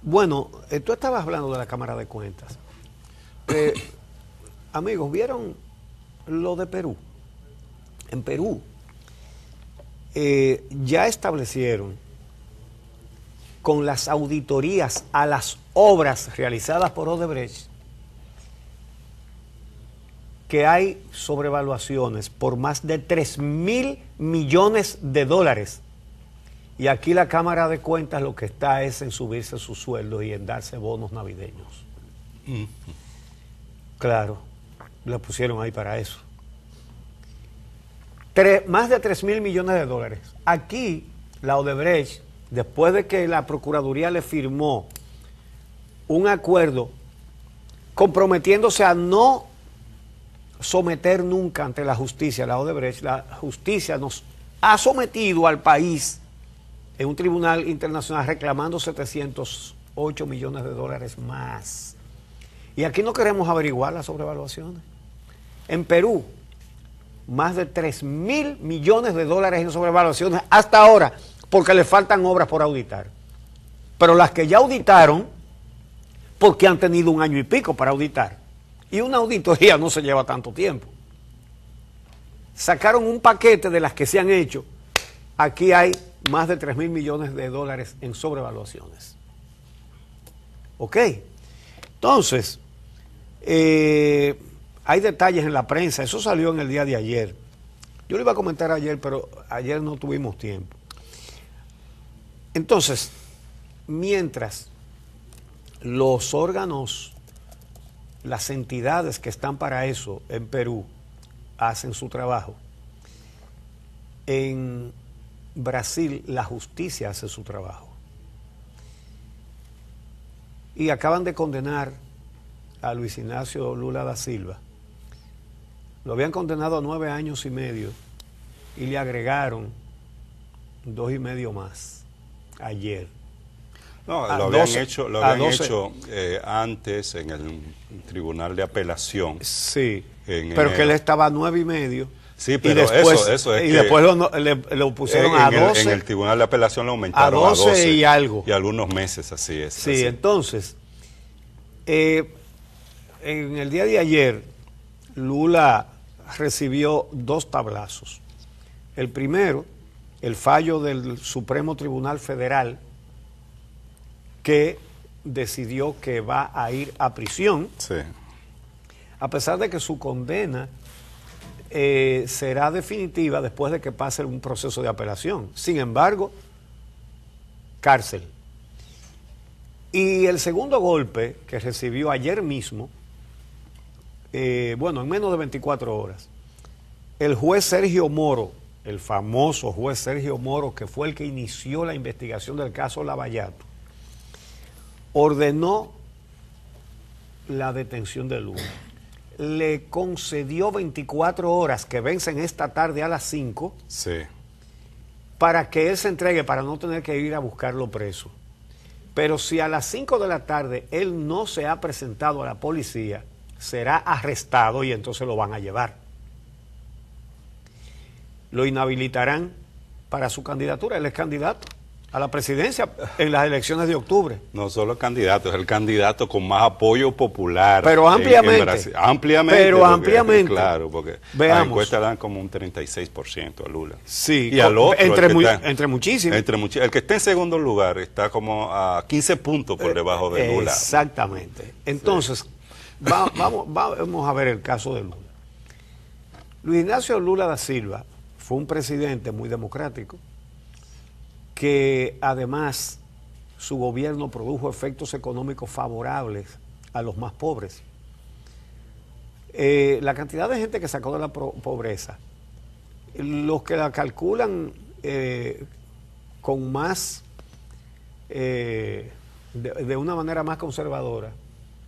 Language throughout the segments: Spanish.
Bueno, tú estabas hablando de la Cámara de Cuentas. Amigos, ¿vieron lo de Perú? En Perú ya establecieron con las auditorías a las obras realizadas por Odebrecht que hay sobrevaluaciones por más de 3.000 millones de dólares. Y aquí la Cámara de Cuentas lo que está es en subirse sus sueldos y en darse bonos navideños. Claro, lo pusieron ahí para eso. Más de 3.000 millones de dólares. Aquí, la Odebrecht, después de que la Procuraduría le firmó un acuerdo comprometiéndose a no someter nunca ante la justicia, la Odebrecht, la justicia nos ha sometido al país en un tribunal internacional reclamando 708 millones de dólares más. Y aquí no queremos averiguar las sobrevaluaciones. En Perú, más de 3.000 millones de dólares en sobrevaluaciones hasta ahora, porque le faltan obras por auditar. Pero las que ya auditaron, porque han tenido 1 año y pico para auditar. Y una auditoría no se lleva tanto tiempo. Sacaron un paquete de las que se han hecho. Aquí hay más de 3.000 millones de dólares en sobrevaluaciones. ¿Ok? Entonces, hay detalles en la prensa. Eso salió en el día de ayer. Yo lo iba a comentar ayer, pero ayer no tuvimos tiempo. Entonces, mientras los órganos, las entidades que están para eso en Perú hacen su trabajo, en Brasil la justicia hace su trabajo. Y acaban de condenar a Luis Ignacio Lula da Silva. Lo habían condenado a 9 años y medio y le agregaron 2 y medio más ayer. No, lo habían hecho antes en el Tribunal de Apelación. Sí, pero enero. que él estaba a 9 y medio. Sí, pero y después, eso es y que después lo pusieron a 12. En el Tribunal de Apelación lo aumentaron a 12 y algo. Y algunos meses, así es. Sí, así. Entonces, en el día de ayer, Lula recibió 2 tablazos. El primero, el fallo del Supremo Tribunal Federal, que decidió que va a ir a prisión, Sí. a pesar de que su condena será definitiva después de que pase un proceso de apelación. Sin embargo, cárcel. Y el segundo golpe que recibió ayer mismo, bueno, en menos de 24 horas, el juez Sergio Moro, el famoso juez Sergio Moro, que fue el que inició la investigación del caso Lavallato, ordenó la detención de Lula. Le concedió 24 horas que vencen esta tarde a las 5 Sí. para que él se entregue, para no tener que ir a buscarlo preso. Pero si a las 5 de la tarde él no se ha presentado a la policía, será arrestado y entonces lo van a llevar. Lo inhabilitarán para su candidatura. Él es candidato a la presidencia en las elecciones de octubre. No solo candidato, es el candidato con más apoyo popular. Pero ampliamente. En Brasil. Ampliamente. Pero porque, ampliamente. Claro, porque veamos. las encuestas dan como un 36% a Lula. Sí. Y al otro, entre muchísimos. El que está en segundo lugar está como a 15 puntos por debajo de Lula. Exactamente. Entonces, sí. Vamos a ver el caso de Lula. Luis Ignacio Lula da Silva fue un presidente muy democrático, que además su gobierno produjo efectos económicos favorables a los más pobres. La cantidad de gente que sacó de la pobreza, los que la calculan con más, de una manera más conservadora,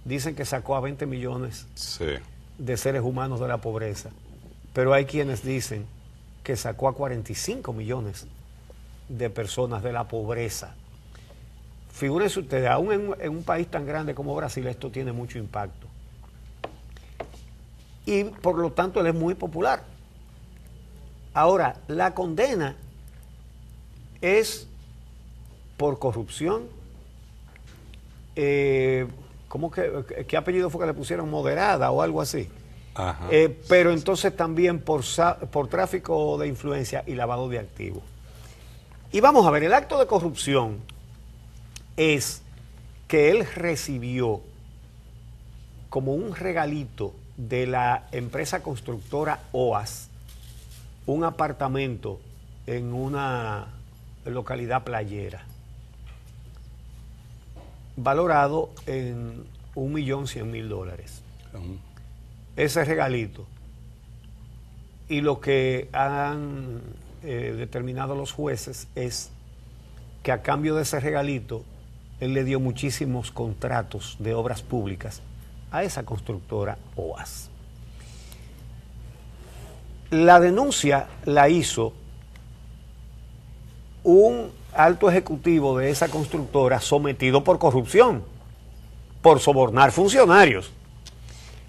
dicen que sacó a 20 millones Sí. de seres humanos de la pobreza, pero hay quienes dicen que sacó a 45 millones de personas de la pobreza. Figúrense ustedes, aún en un país tan grande como Brasil, esto tiene mucho impacto. Y por lo tanto él es muy popular. Ahora, la condena es por corrupción ¿cómo qué apellido fue que le pusieron? Moderada o algo así. Ajá. Pero entonces también por tráfico de influencia y lavado de activos. Y vamos a ver, el acto de corrupción es que él recibió como un regalito de la empresa constructora OAS un apartamento en una localidad playera, valorado en $1.100.000. Ese regalito. Y lo que han determinado los jueces es que a cambio de ese regalito, él le dio muchísimos contratos de obras públicas a esa constructora OAS. La denuncia la hizo un alto ejecutivo de esa constructora sometido por corrupción, por sobornar funcionarios.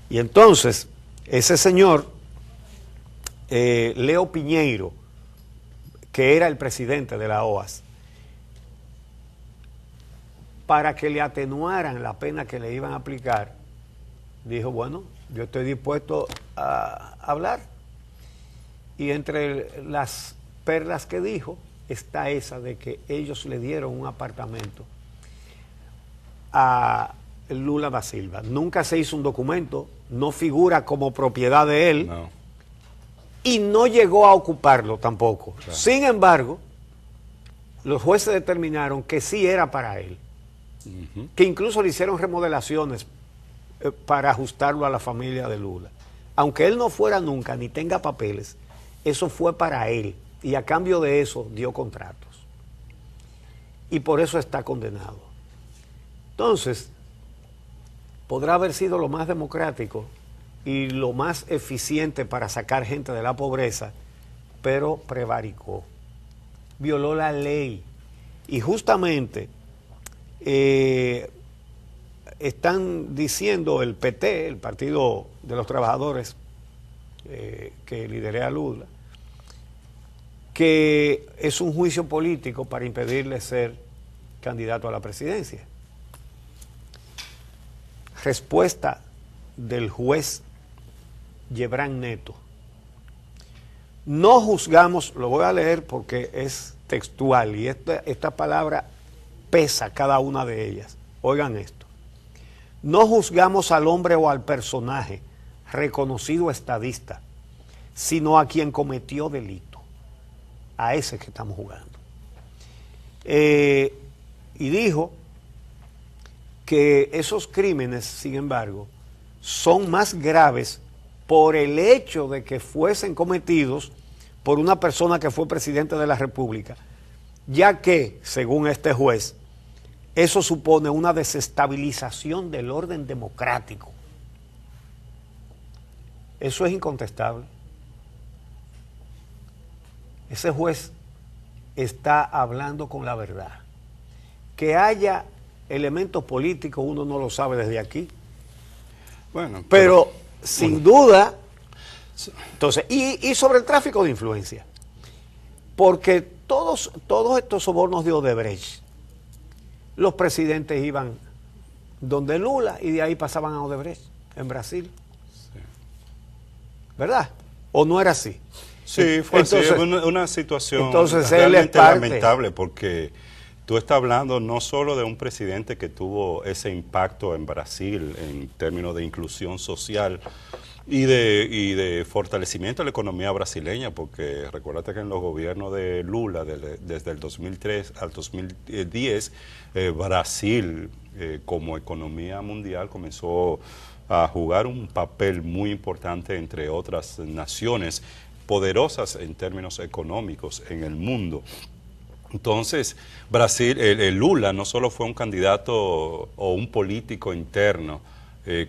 Y entonces, ese señor, Leo Piñeiro, que era el presidente de la OAS, para que le atenuaran la pena que le iban a aplicar, dijo, bueno, yo estoy dispuesto a hablar. Y entre las perlas que dijo está esa de que ellos le dieron un apartamento a Lula da Silva. Nunca se hizo un documento, no figura como propiedad de él, no. Y no llegó a ocuparlo tampoco. Claro. Sin embargo, los jueces determinaron que sí era para él, que incluso le hicieron remodelaciones para ajustarlo a la familia de Lula. Aunque él no fuera nunca ni tenga papeles, eso fue para él y a cambio de eso dio contratos. Y por eso está condenado. Entonces, podrá haber sido lo más democrático y lo más eficiente para sacar gente de la pobreza, pero prevaricó, violó la ley. Y justamente están diciendo el PT, el Partido de los Trabajadores, que lidera Lula, que es un juicio político para impedirle ser candidato a la presidencia. Respuesta del juez Yebrán Neto. No juzgamos, lo voy a leer porque es textual y esta palabra pesa cada una de ellas. Oigan esto. No juzgamos al hombre o al personaje, reconocido estadista, sino a quien cometió delito. A ese que estamos jugando. Y dijo que esos crímenes, sin embargo, son más graves por el hecho de que fuesen cometidos por una persona que fue presidente de la República, ya que, según este juez, eso supone una desestabilización del orden democrático. Eso es incontestable. Ese juez está hablando con la verdad. Que haya elementos políticos, uno no lo sabe desde aquí. Bueno, pero sin duda, entonces, y sobre el tráfico de influencia, porque todos estos sobornos de Odebrecht, los presidentes iban donde Lula y de ahí pasaban a Odebrecht, en Brasil. Sí. ¿Verdad? ¿O no era así? Sí, fue entonces, así, una situación realmente lamentable, porque tú estás hablando no solo de un presidente que tuvo ese impacto en Brasil en términos de inclusión social y de fortalecimiento de la economía brasileña, porque recuérdate que en los gobiernos de Lula, desde el 2003 al 2010, Brasil como economía mundial comenzó a jugar un papel muy importante entre otras naciones poderosas en términos económicos en el mundo. Entonces, Brasil, Lula no solo fue un candidato o un político interno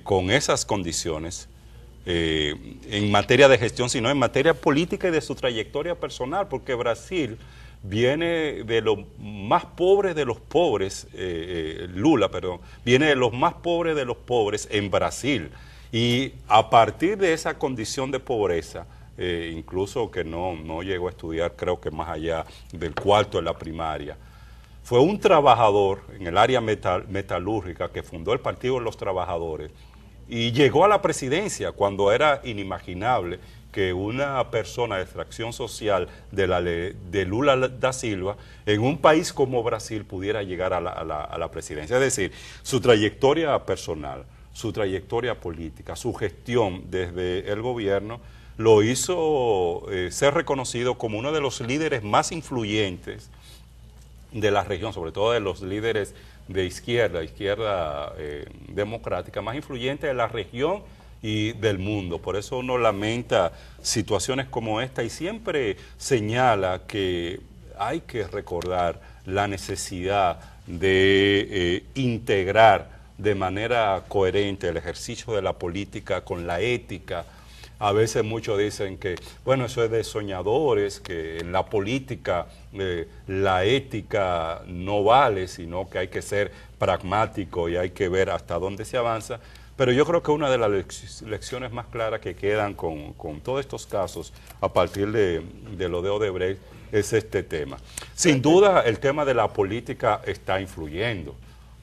con esas condiciones en materia de gestión, sino en materia política y de su trayectoria personal, porque Brasil viene de los más pobres de los pobres, Lula, perdón, viene de los más pobres de los pobres en Brasil. Y a partir de esa condición de pobreza, incluso que no llegó a estudiar, creo que más allá del cuarto de la primaria, fue un trabajador en el área metalúrgica que fundó el Partido de los Trabajadores y llegó a la presidencia cuando era inimaginable que una persona de extracción social de Lula da Silva en un país como Brasil pudiera llegar a la presidencia. Es decir, su trayectoria personal, su trayectoria política, su gestión desde el gobierno lo hizo ser reconocido como uno de los líderes más influyentes de la región, sobre todo de los líderes de izquierda democrática, más influyentes de la región y del mundo. Por eso uno lamenta situaciones como esta y siempre señala que hay que recordar la necesidad de integrar de manera coherente el ejercicio de la política con la ética. A veces muchos dicen que, bueno, eso es de soñadores, que en la política la ética no vale, sino que hay que ser pragmático y hay que ver hasta dónde se avanza. Pero yo creo que una de las lecciones más claras que quedan con todos estos casos, a partir de lo de Odebrecht, es este tema. Sin duda, el tema de la política está influyendo.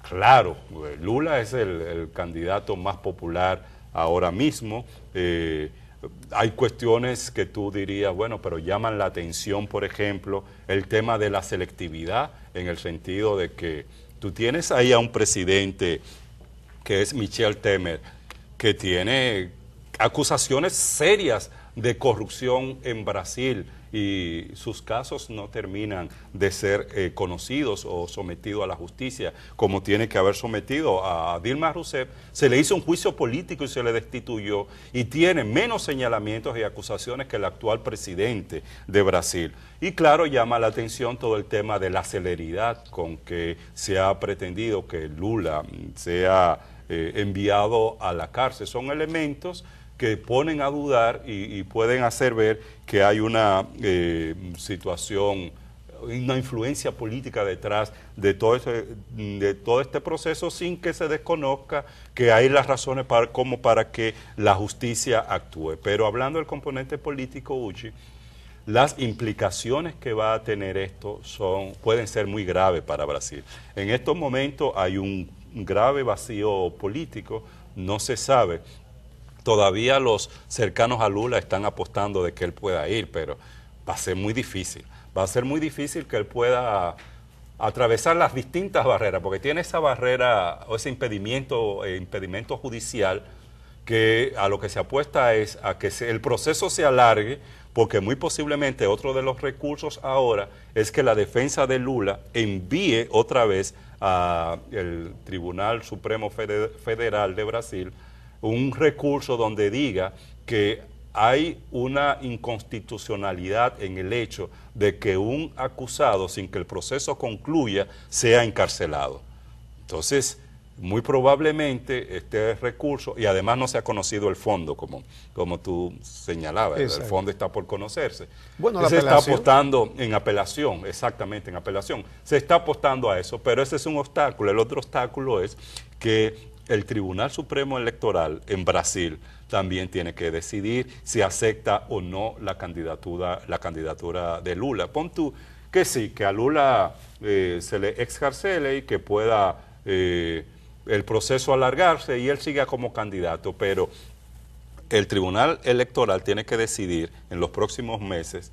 Claro, Lula es el candidato más popular ahora mismo. Hay cuestiones que tú dirías, bueno, pero llaman la atención, por ejemplo, el tema de la selectividad, en el sentido de que tú tienes ahí a un presidente que es Michel Temer, que tiene acusaciones serias de corrupción en Brasil y sus casos no terminan de ser conocidos o sometidos a la justicia como tiene que haber sometido a Dilma Rousseff. Se le hizo un juicio político y se le destituyó y tiene menos señalamientos y acusaciones que el actual presidente de Brasil. Y claro, llama la atención todo el tema de la celeridad con que se ha pretendido que Lula sea enviado a la cárcel. Son elementos que ponen a dudar y pueden hacer ver que hay una situación, una influencia política detrás de todo este proceso, sin que se desconozca que hay las razones como para que la justicia actúe. Pero hablando del componente político, Uchi, las implicaciones que va a tener esto pueden ser muy graves para Brasil. En estos momentos hay un grave vacío político, no se sabe. Todavía los cercanos a Lula están apostando de que él pueda ir, pero va a ser muy difícil. Va a ser muy difícil que él pueda atravesar las distintas barreras, porque tiene esa barrera o ese impedimento judicial, que a lo que se apuesta es a que el proceso se alargue, porque muy posiblemente otro de los recursos ahora es que la defensa de Lula envíe otra vez al Tribunal Supremo Federal de Brasil un recurso donde diga que hay una inconstitucionalidad en el hecho de que un acusado, sin que el proceso concluya, sea encarcelado. Entonces, muy probablemente este recurso, y además no se ha conocido el fondo, como tú señalabas, el fondo está por conocerse. Bueno, se está apostando en apelación, exactamente, en apelación. Se está apostando a eso, pero ese es un obstáculo. El otro obstáculo es que el Tribunal Supremo Electoral en Brasil también tiene que decidir si acepta o no la candidatura de Lula. Pon tú que sí, que a Lula se le excarcele y que pueda el proceso alargarse y él siga como candidato, pero el Tribunal Electoral tiene que decidir en los próximos meses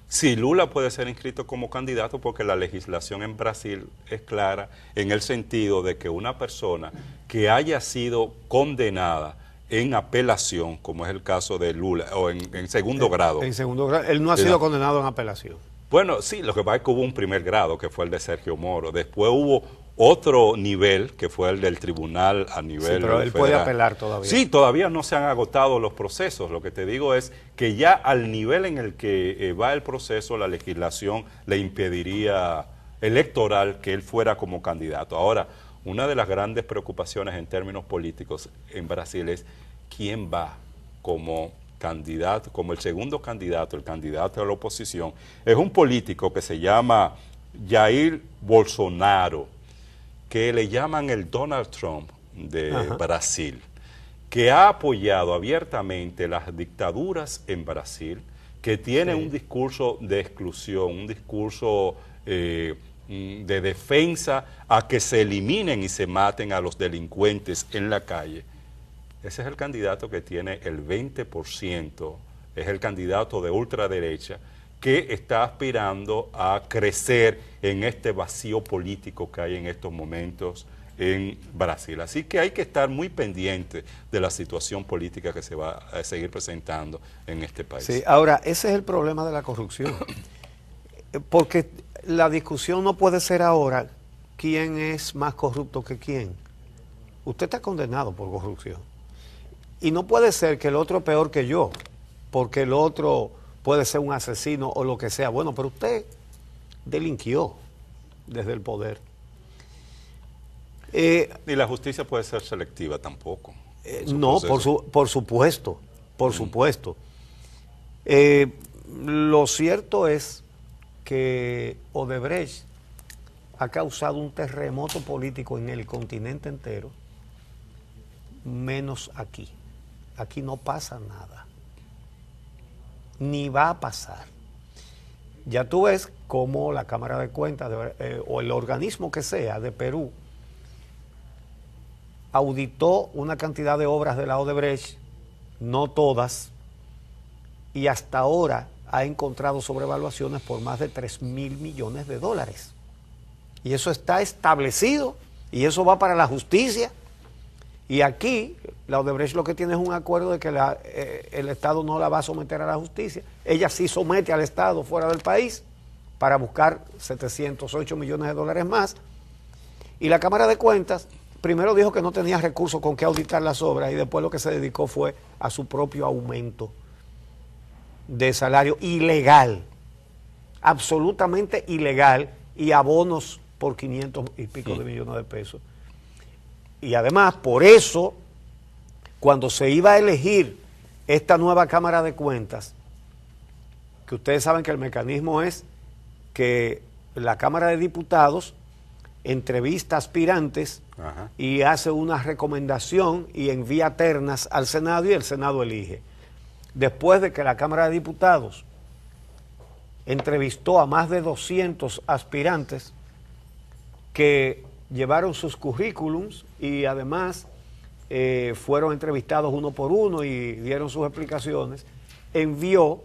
si Lula puede ser inscrito como candidato, porque la legislación en Brasil es clara en el sentido de que una persona que haya sido condenada en apelación, como es el caso de Lula, o en segundo grado. En segundo grado, él no ha sido condenado en apelación. Bueno, sí, lo que pasa es que hubo un primer grado, que fue el de Sergio Moro. Después hubo otro nivel, que fue el del tribunal a nivel sí, pero él puede apelar todavía. Sí, todavía no se han agotado los procesos. Lo que te digo es que ya al nivel en el que va el proceso, la legislación le impediría electoral que él fuera como candidato. Ahora, una de las grandes preocupaciones en términos políticos en Brasil es quién va como candidato, como el segundo candidato, el candidato de la oposición. Es un político que se llama Jair Bolsonaro, que le llaman el Donald Trump de Brasil, que ha apoyado abiertamente las dictaduras en Brasil, que tiene un discurso de exclusión, un discurso de defensa a que se eliminen y se maten a los delincuentes en la calle. Ese es el candidato que tiene el 20%, es el candidato de ultraderecha que está aspirando a crecer en este vacío político que hay en estos momentos en Brasil. Así que hay que estar muy pendiente de la situación política que se va a seguir presentando en este país. Sí, ahora, ese es el problema de la corrupción. Porque la discusión no puede ser ahora quién es más corrupto que quién. Usted está condenado por corrupción. Y no puede ser que el otro es peor que yo, porque el otro puede ser un asesino o lo que sea. Bueno, pero usted delinquió desde el poder. Y la justicia puede ser selectiva tampoco. No, por supuesto, por supuesto. Lo cierto es que Odebrecht ha causado un terremoto político en el continente entero, menos aquí. Aquí no pasa nada, ni va a pasar. Ya tú ves cómo la Cámara de Cuentas o el organismo que sea de Perú auditó una cantidad de obras de la Odebrecht, no todas, y hasta ahora ha encontrado sobrevaluaciones por más de 3.000 millones de dólares. Y eso está establecido, y eso va para la justicia. Y aquí, la Odebrecht lo que tiene es un acuerdo de que el Estado no la va a someter a la justicia. Ella sí somete al Estado fuera del país para buscar 708 millones de dólares más. Y la Cámara de Cuentas primero dijo que no tenía recursos con qué auditar las obras y después lo que se dedicó fue a su propio aumento de salario ilegal, absolutamente ilegal, y abonos por 500 y pico de millones de pesos. Y además, por eso, cuando se iba a elegir esta nueva Cámara de Cuentas, que ustedes saben que el mecanismo es que la Cámara de Diputados entrevista aspirantes y hace una recomendación y envía ternas al Senado y el Senado elige. Después de que la Cámara de Diputados entrevistó a más de 200 aspirantes que llevaron sus currículums y además fueron entrevistados uno por uno y dieron sus explicaciones, envió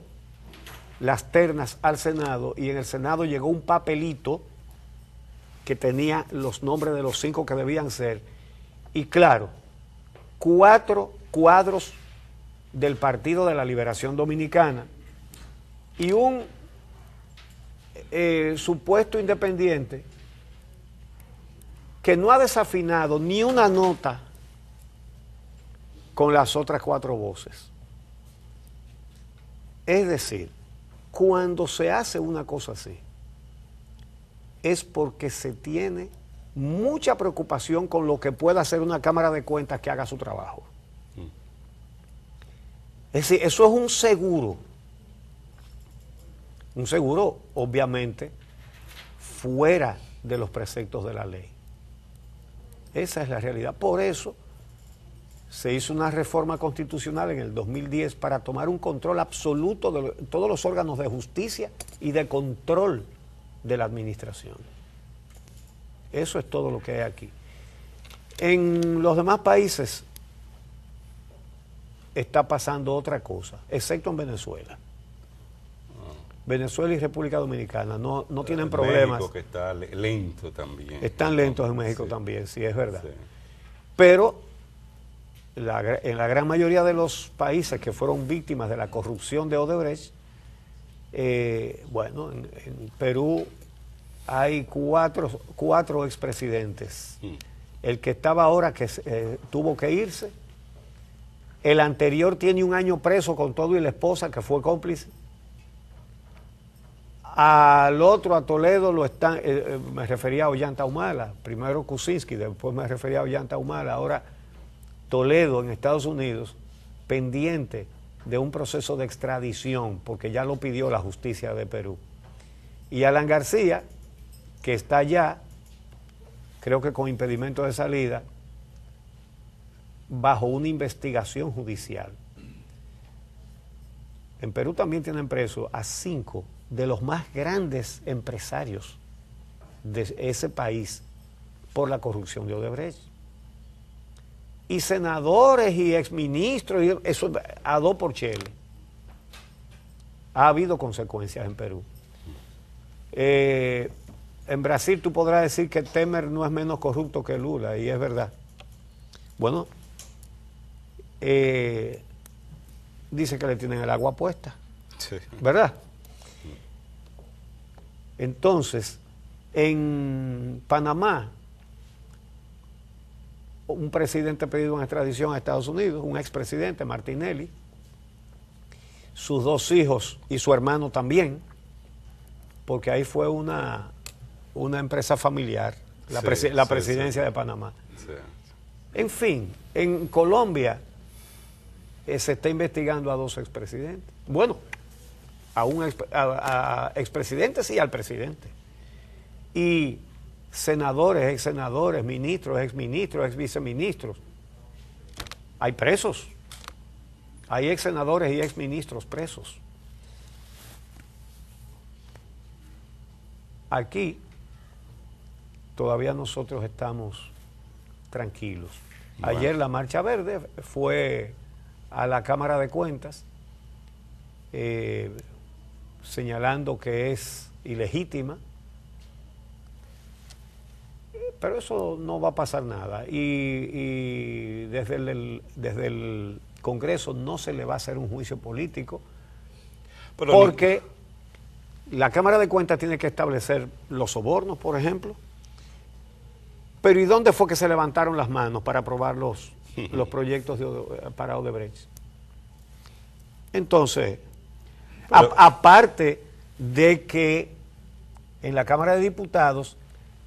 las ternas al Senado y en el Senado llegó un papelito que tenía los nombres de los 5 que debían ser, y claro, 4 cuadros del Partido de la Liberación Dominicana y un supuesto independiente que no ha desafinado ni una nota con las otras 4 voces. Es decir, cuando se hace una cosa así, es porque se tiene mucha preocupación con lo que pueda hacer una Cámara de Cuentas que haga su trabajo. Es decir, eso es un seguro obviamente fuera de los preceptos de la ley. Esa es la realidad. Por eso se hizo una reforma constitucional en el 2010 para tomar un control absoluto de todos los órganos de justicia y de control de la administración. Eso es todo lo que hay aquí. En los demás países está pasando otra cosa, excepto en Venezuela. Venezuela y República Dominicana no tienen problemas. México, que está lento también. Están lentos en México también, sí, es verdad. Sí. Pero en la gran mayoría de los países que fueron víctimas de la corrupción de Odebrecht, bueno, en Perú hay cuatro expresidentes. El que estaba ahora, que tuvo que irse. El anterior tiene 1 año preso con todo y la esposa, que fue cómplice. Al otro, a Toledo, me refería a Ollanta Humala. Primero Kuczynski, después me refería a Ollanta Humala. Ahora Toledo, en Estados Unidos, pendiente de un proceso de extradición, porque ya lo pidió la justicia de Perú. Y Alan García, que está allá, creo que con impedimento de salida, bajo una investigación judicial. En Perú también tienen preso a 5 de los más grandes empresarios de ese país por la corrupción de Odebrecht. Y senadores y exministros, y eso a dos por chele. Ha habido consecuencias en Perú. En Brasil tú podrás decir que Temer no es menos corrupto que Lula, y es verdad. Bueno, dice que le tienen el agua puesta, sí, ¿verdad? Entonces, en Panamá, un presidente pedido en extradición a Estados Unidos, un expresidente, Martinelli, sus dos hijos y su hermano también, porque ahí fue una empresa familiar, la presidencia de Panamá. Sí. En fin, en Colombia se está investigando a dos expresidentes. Bueno, a expresidentes y al presidente. Y senadores, exsenadores, ministros, exministros, exviceministros. Hay presos. Hay exsenadores y exministros presos. Aquí todavía nosotros estamos tranquilos. Bueno. Ayer la Marcha Verde fue a la Cámara de Cuentas señalando que es ilegítima, pero eso no va a pasar nada. Y desde el Congreso no se le va a hacer un juicio político, pero porque la Cámara de Cuentas tiene que establecer los sobornos, por ejemplo. Pero ¿y dónde fue que se levantaron las manos para aprobar los proyectos para Odebrecht? Entonces, aparte de que en la Cámara de Diputados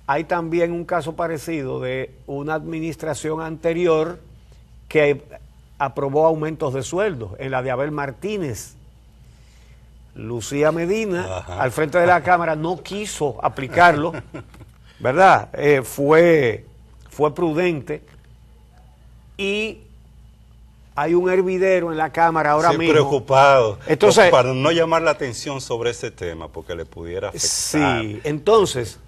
hay también un caso parecido de una administración anterior que aprobó aumentos de sueldo, en la de Abel Martínez. Lucía Medina, al frente de la Cámara, no quiso aplicarlo, ¿verdad? Fue prudente, y hay un hervidero en la Cámara ahora mismo. Preocupado. Entonces, para no llamar la atención sobre ese tema, porque le pudiera afectar. Sí, entonces,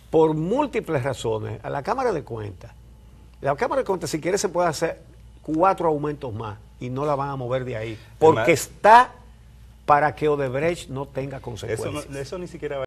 por múltiples razones, a la Cámara de Cuentas, si quiere se puede hacer 4 aumentos más y no la van a mover de ahí, porque está para que Odebrecht no tenga consecuencias. Eso ni siquiera va